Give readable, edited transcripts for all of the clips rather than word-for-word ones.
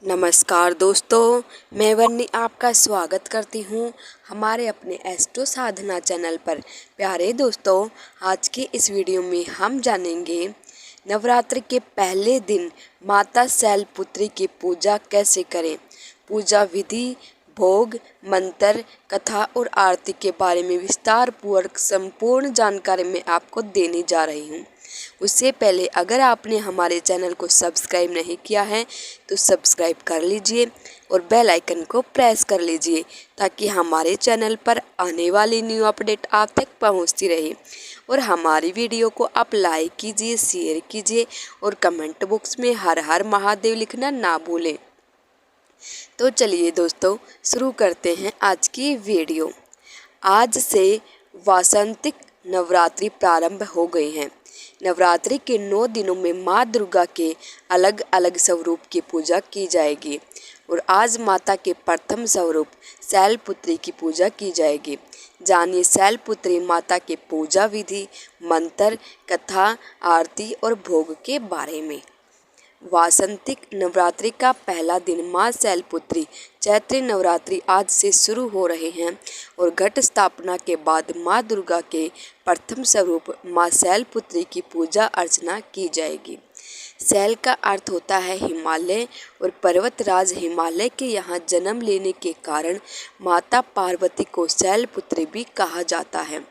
नमस्कार दोस्तों, मैं वन्नी आपका स्वागत करती हूँ हमारे अपने एस्ट्रो साधना चैनल पर। प्यारे दोस्तों, आज के इस वीडियो में हम जानेंगे नवरात्र के पहले दिन माता शैलपुत्री की पूजा कैसे करें। पूजा विधि, भोग, मंत्र, कथा और आरती के बारे में विस्तार पूर्वक संपूर्ण जानकारी मैं आपको देने जा रही हूँ। उससे पहले अगर आपने हमारे चैनल को सब्सक्राइब नहीं किया है तो सब्सक्राइब कर लीजिए और बेल आइकन को प्रेस कर लीजिए ताकि हमारे चैनल पर आने वाली न्यू अपडेट आप तक पहुंचती रहे। और हमारी वीडियो को आप लाइक कीजिए, शेयर कीजिए और कमेंट बॉक्स में हर हर महादेव लिखना ना भूलें। तो चलिए दोस्तों, शुरू करते हैं आज की वीडियो। आज से वासंतिक नवरात्रि प्रारंभ हो गई हैं। नवरात्रि के 9 दिनों में माँ दुर्गा के अलग अलग स्वरूप की पूजा की जाएगी और आज माता के प्रथम स्वरूप शैलपुत्री की पूजा की जाएगी। जानिए शैलपुत्री माता के पूजा विधि, मंत्र, कथा, आरती और भोग के बारे में। वासंतिक नवरात्रि का पहला दिन माँ शैलपुत्री चैत्र नवरात्रि आज से शुरू हो रहे हैं और घट स्थापना के बाद माँ दुर्गा के प्रथम स्वरूप माँ शैलपुत्री की पूजा अर्चना की जाएगी। शैल का अर्थ होता है हिमालय और पर्वतराज हिमालय के यहाँ जन्म लेने के कारण माता पार्वती को शैलपुत्री भी कहा जाता है।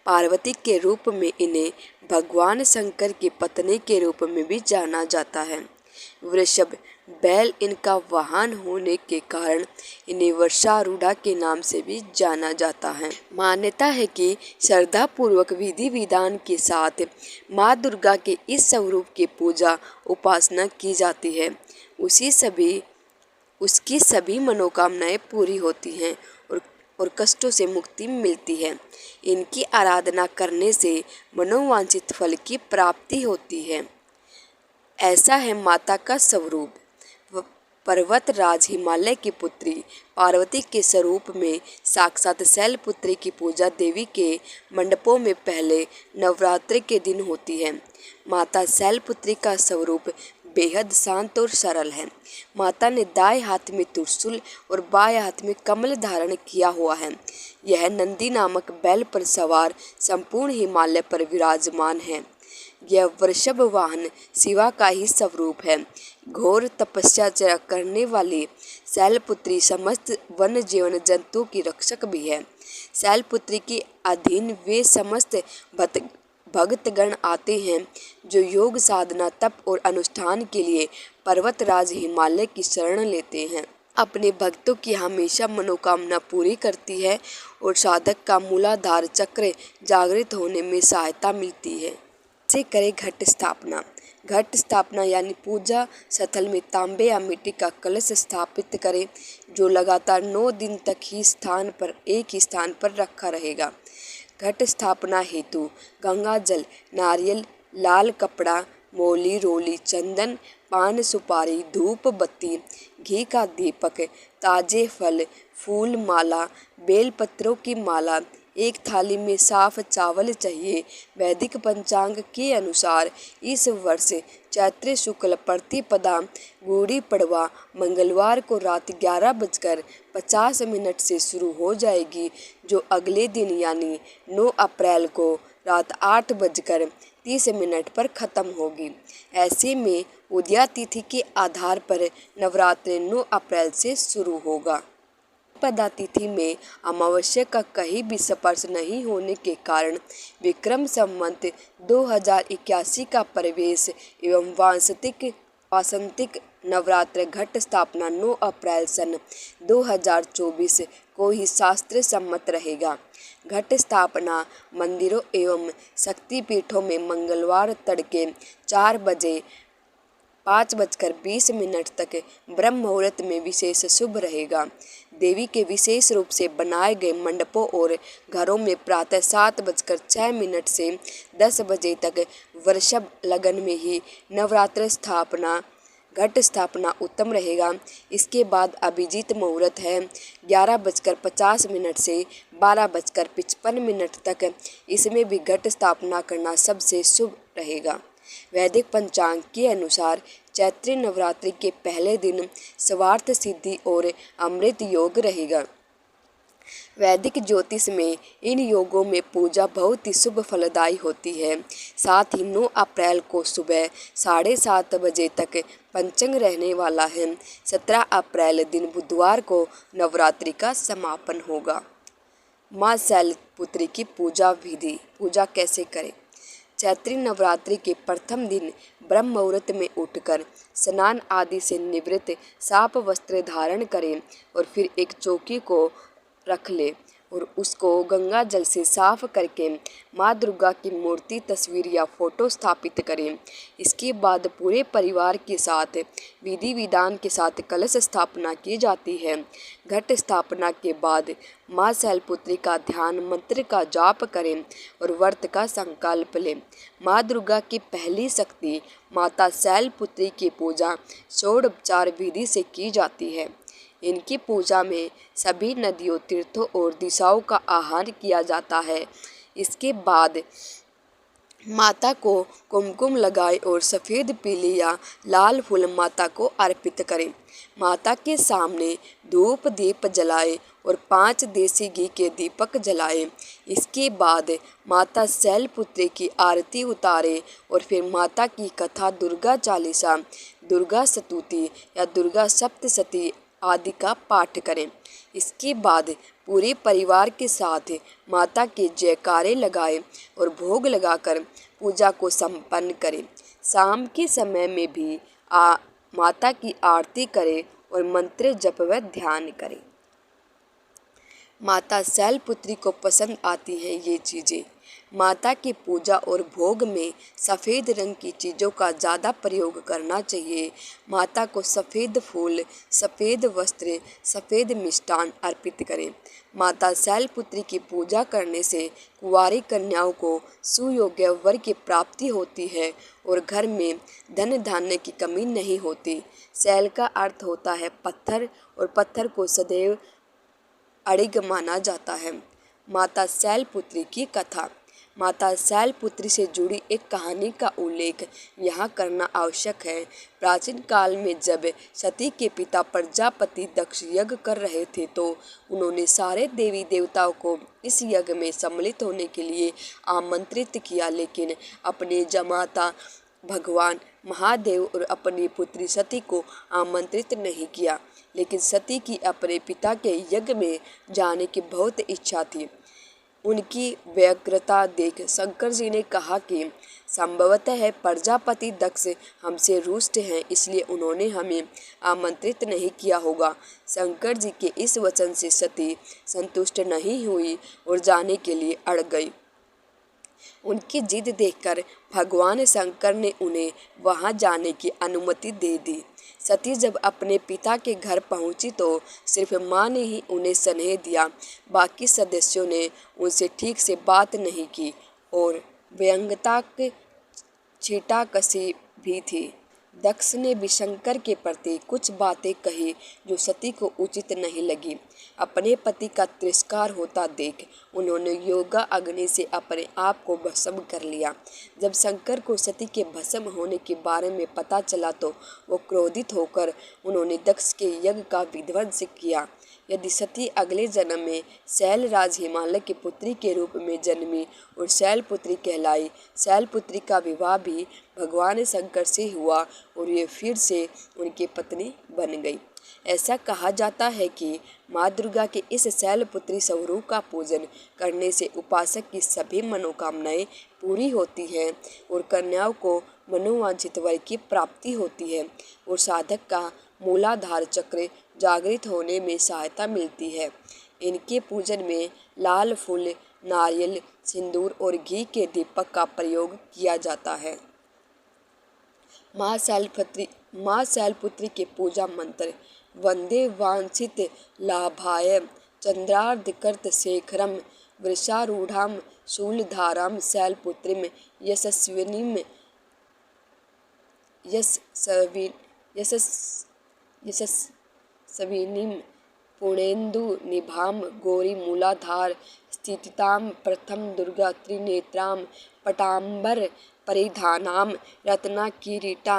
पार्वती के रूप में इन्हें भगवान शंकर की पत्नी के रूप में भी जाना जाता है। वृषभ बैल इनका वाहन होने के कारण इन्हें वर्षारूढ़ा के नाम से भी जाना जाता है। मान्यता है कि श्रद्धा पूर्वक विधि विधान के साथ माँ दुर्गा के इस स्वरूप की पूजा उपासना की जाती है। उसकी सभी मनोकामनाएं पूरी होती हैं और कष्टों से मुक्ति मिलती है। इनकी आराधना करने से मनोवांछित फल की प्राप्ति होती है। ऐसा है माता का स्वरूप। पर्वतराज हिमालय की पुत्री पार्वती के स्वरूप में साक्षात शैलपुत्री की पूजा देवी के मंडपों में पहले नवरात्रि के दिन होती है। माता शैलपुत्री का स्वरूप बेहद शांत और सरल है। माता ने दाएं हाथ में त्रिशूल और बाएं हाथ में कमल धारण किया हुआ है। यह नंदी नामक बैल पर सवार संपूर्ण हिमालय पर विराजमान है। यह वृषभ वाहन शिवा का ही स्वरूप है। घोर तपस्या करने वाली शैलपुत्री समस्त वन जीवन जंतु की रक्षक भी है। शैलपुत्री के अधीन वे समस्त भक्तगण आते हैं जो योग साधना, तप और अनुष्ठान के लिए पर्वतराज हिमालय की शरण लेते हैं। अपने भक्तों की हमेशा मनोकामना पूरी करती है और साधक का मूलाधार चक्र जागृत होने में सहायता मिलती है। से करें घट स्थापना। घट स्थापना यानी पूजा स्थल में तांबे या मिट्टी का कलश स्थापित करें जो लगातार 9 दिन तक एक ही स्थान पर रखा रहेगा। घट स्थापना हेतु गंगा जल, नारियल, लाल कपड़ा, मौली, रोली, चंदन, पान, सुपारी, धूप बत्ती, घी का दीपक, ताजे फल, फूल माला, बेल पत्रों की माला, एक थाली में साफ चावल चाहिए। वैदिक पंचांग के अनुसार इस वर्ष चैत्र शुक्ल प्रतिपदा गुड़ी पड़वा मंगलवार को रात 11:50 से शुरू हो जाएगी जो अगले दिन यानी 9 अप्रैल को रात 8:30 पर ख़त्म होगी। ऐसे में उदया तिथि के आधार पर नवरात्रि 9 अप्रैल से शुरू होगा। प्रतिपदा तिथि में अमावस्या का कहीं भी स्पर्श नहीं होने के कारण विक्रम संवत 2081 का प्रवेश एवं वासंतिक नवरात्र घट स्थापना 9 अप्रैल सन 2024 को ही शास्त्र सम्मत रहेगा। घट स्थापना मंदिरों एवं शक्तिपीठों में मंगलवार तड़के 5:20 तक ब्रह्म मुहूर्त में विशेष शुभ रहेगा। देवी के विशेष रूप से बनाए गए मंडपों और घरों में प्रातः 7:06 से 10 बजे तक वृषभ लगन में ही नवरात्र घट स्थापना उत्तम रहेगा। इसके बाद अभिजीत मुहूर्त है 11:50 से 12:55 तक। इसमें भी घट स्थापना करना सबसे शुभ रहेगा। वैदिक पंचांग के अनुसार चैत्री नवरात्रि के पहले दिन स्वार्थ सिद्धि और अमृत योग रहेगा। वैदिक ज्योतिष में इन योगों में पूजा बहुत ही शुभ फलदायी होती है। साथ ही 9 अप्रैल को सुबह 7:30 बजे तक पंचंग रहने वाला है। 17 अप्रैल दिन बुधवार को नवरात्रि का समापन होगा। माँ शैलपुत्री की पूजा कैसे करें? चैत्री नवरात्रि के प्रथम दिन ब्रह्म मुहूर्त में उठकर स्नान आदि से निवृत्त साफ वस्त्र धारण करें और फिर एक चौकी को रख ले और उसको गंगा जल से साफ करके माँ दुर्गा की मूर्ति, तस्वीर या फोटो स्थापित करें। इसके बाद पूरे परिवार के साथ विधि विधान के साथ कलश स्थापना की जाती है। घट स्थापना के बाद माँ शैलपुत्री का ध्यान मंत्र का जाप करें और व्रत का संकल्प लें। माँ दुर्गा की पहली शक्ति माता शैलपुत्री की पूजा षोडोपचार विधि से की जाती है। इनकी पूजा में सभी नदियों, तीर्थों और दिशाओं का आह्वान किया जाता है। इसके बाद माता को कुमकुम लगाएं और सफ़ेद, पीले या लाल फूल माता को अर्पित करें। माता के सामने धूप दीप जलाएं और 5 देसी घी के दीपक जलाएं। इसके बाद माता शैलपुत्री की आरती उतारें और फिर माता की कथा, दुर्गा चालीसा, दुर्गा स्तुति या दुर्गा सप्तशती आदि का पाठ करें। इसके बाद पूरे परिवार के साथ माता के जयकारे लगाएं और भोग लगाकर पूजा को संपन्न करें। शाम के समय में भी माता की आरती करें और मंत्र जप व ध्यान करें। माता शैलपुत्री को पसंद आती हैं ये चीज़ें। माता की पूजा और भोग में सफ़ेद रंग की चीज़ों का ज़्यादा प्रयोग करना चाहिए। माता को सफ़ेद फूल, सफ़ेद वस्त्र, सफ़ेद मिष्ठान अर्पित करें। माता शैलपुत्री की पूजा करने से कुंवारी कन्याओं को सुयोग्य वर की प्राप्ति होती है और घर में धन धान्य की कमी नहीं होती। शैल का अर्थ होता है पत्थर और पत्थर को सदैव अड़िग माना जाता है। माता शैलपुत्री की कथा। माता शैलपुत्री से जुड़ी एक कहानी का उल्लेख यहाँ करना आवश्यक है। प्राचीन काल में जब सती के पिता प्रजापति दक्ष यज्ञ कर रहे थे तो उन्होंने सारे देवी देवताओं को इस यज्ञ में सम्मिलित होने के लिए आमंत्रित किया, लेकिन अपने जमाता भगवान महादेव और अपनी पुत्री सती को आमंत्रित नहीं किया। लेकिन सती की अपने पिता के यज्ञ में जाने की बहुत इच्छा थी। उनकी व्यग्रता देख शंकर जी ने कहा कि संभवतः प्रजापति दक्ष हमसे रुष्ट हैं, इसलिए उन्होंने हमें आमंत्रित नहीं किया होगा। शंकर जी के इस वचन से सती संतुष्ट नहीं हुई और जाने के लिए अड़ गई। उनकी जिद देखकर भगवान शंकर ने उन्हें वहां जाने की अनुमति दे दी। सती जब अपने पिता के घर पहुंची तो सिर्फ माँ ने ही उन्हें स्नेह दिया। बाकी सदस्यों ने उनसे ठीक से बात नहीं की और व्यंग्यता छींटाकशी भी थी। दक्ष ने भी शंकर के प्रति कुछ बातें कही जो सती को उचित नहीं लगी। अपने पति का तिरस्कार होता देख उन्होंने योगा अग्नि से अपने आप को भस्म कर लिया। जब शंकर को सती के भस्म होने के बारे में पता चला तो वो क्रोधित होकर उन्होंने दक्ष के यज्ञ का विध्वंस किया। यदि सती अगले जन्म में शैलराज हिमालय की पुत्री के रूप में जन्मी और शैलपुत्री कहलाई, शैलपुत्री का विवाह भी भगवान शंकर से हुआ और ये फिर से उनकी पत्नी बन गई। ऐसा कहा जाता है कि माँ दुर्गा के इस शैलपुत्री स्वरूप का पूजन करने से उपासक की सभी मनोकामनाएं पूरी होती हैं और कन्याओं को मनोवांछित वर की प्राप्ति होती है और साधक का मूलाधार चक्र जागृत होने में सहायता मिलती है। इनके पूजन में लाल फूल, नारियल, सिंदूर और घी के दीपक का प्रयोग किया जाता है। माँ शैलपुत्री के पूजा मंत्र। वंदे वांछित लाभाय चंद्रार्धकृत शेखरम वृषारूढ़ां शूलधारां शैलपुत्रीं यशस्विनीं पूर्णेन्दु निभां गौरी मूलाधार स्थितां प्रथम दुर्गा त्रिनेत्रां पटाम्बर परिधानां रत्नाकिरीटा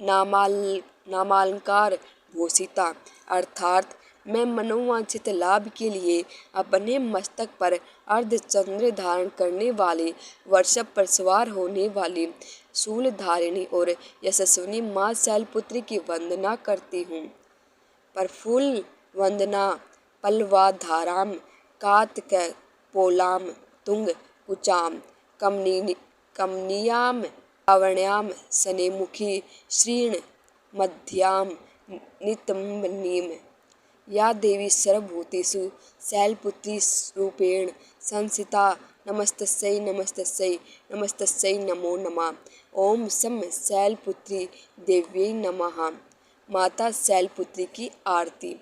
नामालंकार भूषिता, अर्थात मैं मनोवांछित लाभ के लिए अपने मस्तक पर अर्धचंद्र धारण करने वाली, वृषभ पर सवार होने वाली शूलधारिणी और यशस्विनी माँ शैलपुत्री की वंदना करती हूँ। प्रफुल्ल वंदना पल्लवाधाराम कातकपोलाम तुंग कुचाम कमनीयाम लावण्याम सनेमुखी श्रीण मध्याम नितंबनीम। या देवी सर्वभूतेषु शैलपुत्री रूपेण संस्थिता, नमस्तस्यै नमस्तस्यै नमस्तस्यै नमो नमः। ओम सम शैलपुत्री देव्यै नमः। माता शैलपुत्री की आरती।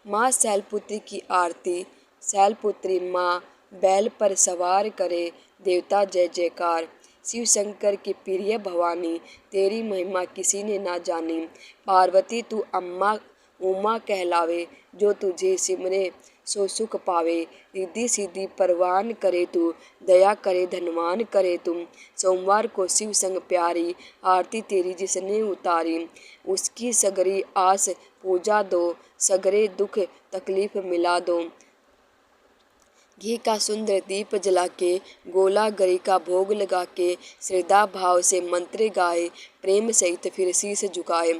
माँ शैलपुत्री की आरती। शैलपुत्री माँ बैल पर सवार करे, देवता जय जयकार। शिव शंकर की प्रिय भवानी, तेरी महिमा किसी ने ना जानी। पार्वती तू अम्मा उमा कहलावे, जो तुझे सिमरे सो सुख पावे। रिद्धि सिद्धि परवान करे तू, दया करे धनवान करे तुम। सोमवार को शिव संग प्यारी, आरती तेरी जिसने उतारी। उसकी सगरी आस पूजा दो, सगरे दुख तकलीफ मिला दो। घी का सुंदर दीप जला के, गोला गरी का भोग लगा के, श्रद्धा भाव से मंत्र गाए, प्रेम सहित फिर शीश झुकाए।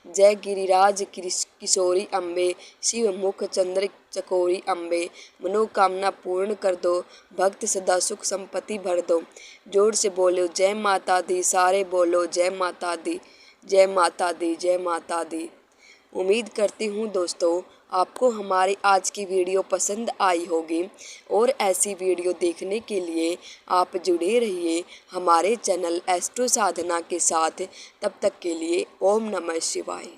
जय गिरिराज किशोरी अम्बे, शिव मुख चंद्र चकोरी अम्बे। मनोकामना पूर्ण कर दो, भक्त सदा सुख संपत्ति भर दो। जोर से बोलो जय माता दी, सारे बोलो जय माता दी, जय माता दी, जय माता दी। उम्मीद करती हूँ दोस्तों आपको हमारी आज की वीडियो पसंद आई होगी, और ऐसी वीडियो देखने के लिए आप जुड़े रहिए हमारे चैनल एस्ट्रो साधना के साथ। तब तक के लिए ओम नमः शिवाय।